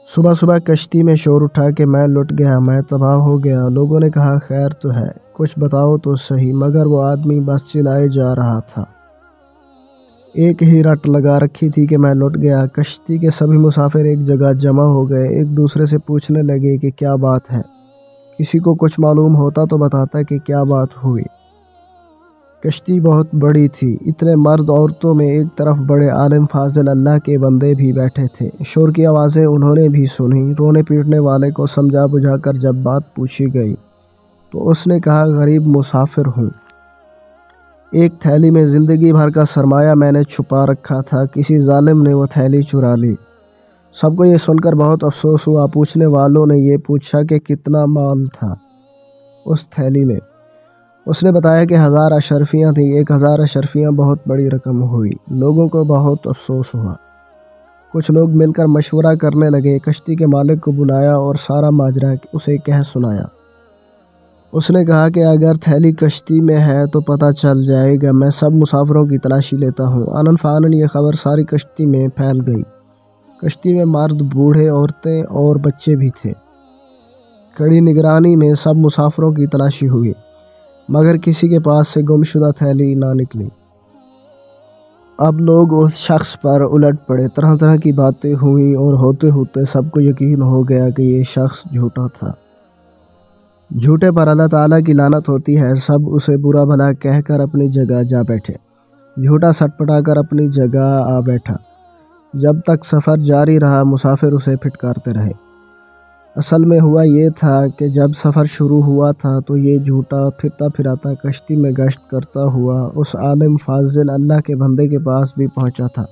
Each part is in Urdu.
صبح صبح کشتی میں شور اٹھا کہ میں لٹ گیا، میں تباہ ہو گیا۔ لوگوں نے کہا خیر تو ہے، کچھ بتاؤ تو صحیح، مگر وہ آدمی بس چلائے جا رہا تھا۔ ایک ہی رٹ لگا رکھی تھی کہ میں لٹ گیا۔ کشتی کے سبھی مسافر ایک جگہ جمع ہو گئے، ایک دوسرے سے پوچھنے لگے کہ کیا بات ہے۔ کسی کو کچھ معلوم ہوتا تو بتاتا کہ کیا بات ہوئی۔ کشتی بہت بڑی تھی، اتنے مرد عورتوں میں ایک طرف بڑے عالم فاضل اللہ کے بندے بھی بیٹھے تھے۔ شور کی آوازیں انہوں نے بھی سنی۔ رونے پیٹنے والے کو سمجھا بجھا کر جب بات پوچھی گئی تو اس نے کہا غریب مسافر ہوں، ایک تھیلی میں زندگی بھر کا سرمایہ میں نے چھپا رکھا تھا، کسی ظالم نے وہ تھیلی چرا لی۔ سب کو یہ سن کر بہت افسوس ہوا۔ پوچھنے والوں نے یہ پوچھا کہ کتنا مال تھا اس تھیلی میں۔ اس نے بتایا کہ 1000 اشرفیاں تھیں۔ 1000 اشرفیاں بہت بڑی رقم ہوئی۔ لوگوں کو بہت افسوس ہوا۔ کچھ لوگ مل کر مشورہ کرنے لگے، کشتی کے مالک کو بلایا اور سارا ماجرا اسے کہہ سنایا۔ اس نے کہا کہ اگر تھیلی کشتی میں ہے تو پتہ چل جائے گا، میں سب مسافروں کی تلاشی لیتا ہوں۔ آنن فانن یہ خبر ساری کشتی میں پھیل گئی۔ کشتی میں مرد، بوڑھے، عورتیں اور بچے بھی تھے۔ کڑی نگرانی میں سب مسافروں کی تلاشی ہوئی، مگر کسی کے پاس سے گم شدہ تھیلی نہ نکلی۔ اب لوگ اس شخص پر الٹ پڑے، طرح طرح کی باتیں ہوئیں اور ہوتے ہوتے سب کو یقین ہو گیا کہ یہ شخص جھوٹا تھا۔ جھوٹے پر اللہ تعالیٰ کی لعنت ہوتی ہے۔ سب اسے برا بھلا کہہ کر اپنی جگہ جا بیٹھے۔ جھوٹا سٹ پٹا کر اپنی جگہ آ بیٹھا۔ جب تک سفر جاری رہا مسافر اسے پھٹکارتے رہے۔ اصل میں ہوا یہ تھا کہ جب سفر شروع ہوا تھا تو یہ جھوٹا پھرتا پھراتا کشتی میں گشت کرتا ہوا اس عالم فاضل اللہ کے بندے کے پاس بھی پہنچا تھا،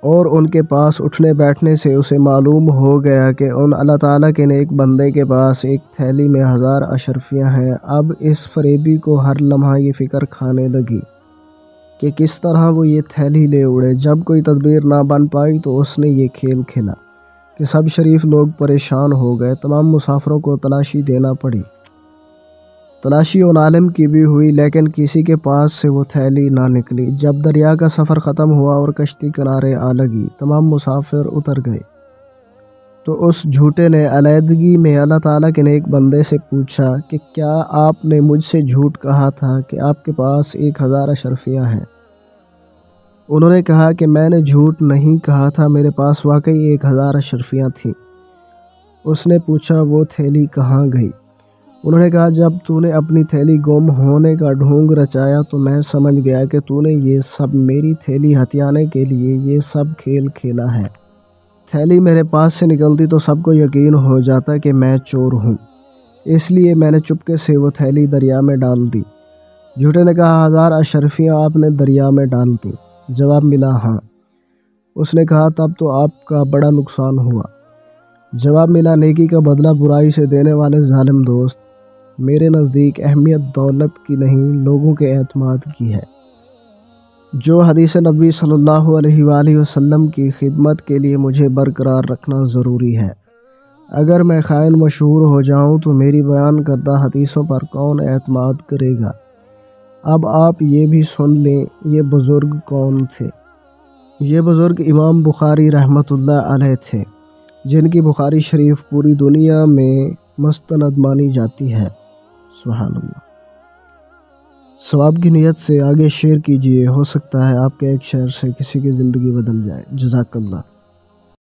اور ان کے پاس اٹھنے بیٹھنے سے اسے معلوم ہو گیا کہ ان اللہ تعالیٰ کے نیک بندے کے پاس ایک تھیلی میں 1000 اشرفیاں ہیں۔ اب اس فریبی کو ہر لمحہ یہ فکر کھانے لگی کہ کس طرح وہ یہ تھیلی لے اڑے۔ جب کوئی تدبیر نہ بن پائی تو اس نے یہ کھیل کھیلا کہ سب شریف لوگ پریشان ہو گئے۔ تمام مسافروں کو تلاشی دینا پڑی۔ تلاشی ان عالم کی بھی ہوئی، لیکن کسی کے پاس سے وہ تھیلی نہ نکلی۔ جب دریا کا سفر ختم ہوا اور کشتی کنارے آ لگی، تمام مسافر اتر گئے تو اس جھوٹے نے علیحدگی میں اللہ تعالیٰ کے نیک بندے سے پوچھا کہ کیا آپ نے مجھ سے جھوٹ کہا تھا کہ آپ کے پاس 1000 اشرفیاں ہیں؟ انہوں نے کہا کہ میں نے جھوٹ نہیں کہا تھا، میرے پاس واقعی 1000 اشرفیاں تھیں۔ اس نے پوچھا وہ تھیلی کہاں گئی؟ انہوں نے کہا جب تو نے اپنی تھیلی گم ہونے کا ڈھونگ رچایا تو میں سمجھ گیا کہ تو نے یہ سب میری تھیلی ہتھیانے کے لیے یہ سب کھیل کھیلا ہے۔ تھیلی میرے پاس سے نکلتی تو سب کو یقین ہو جاتا کہ میں چور ہوں، اس لیے میں نے چپکے سے وہ تھیلی دریا میں ڈال دی۔ جھوٹے نے کہا 1000 اشرفیاں آپ نے دریا میں ڈال دیں؟ جواب ملا ہاں۔ اس نے کہا تب تو آپ کا بڑا نقصان ہوا۔ جواب ملا نیکی کا بدلہ برائی سے دینے والے ظالم دوست، میرے نزدیک اہمیت دولت کی نہیں لوگوں کے اعتماد کی ہے۔ جو حدیث نبوی صلی اللہ علیہ وآلہ وسلم کی خدمت کے لیے مجھے برقرار رکھنا ضروری ہے۔ اگر میں خائن مشہور ہو جاؤں تو میری بیان کردہ حدیثوں پر کون اعتماد کرے گا؟ اب آپ یہ بھی سن لیں یہ بزرگ کون تھے۔ یہ بزرگ امام بخاری رحمۃ اللہ علیہ تھے، جن کی بخاری شریف پوری دنیا میں مستند مانی جاتی ہے۔ سبحان اللہ۔ ثواب کی نیت سے آگے شیئر کیجئے، ہو سکتا ہے آپ کے ایک شیئر سے کسی کی زندگی بدل جائے۔ جزاک اللہ۔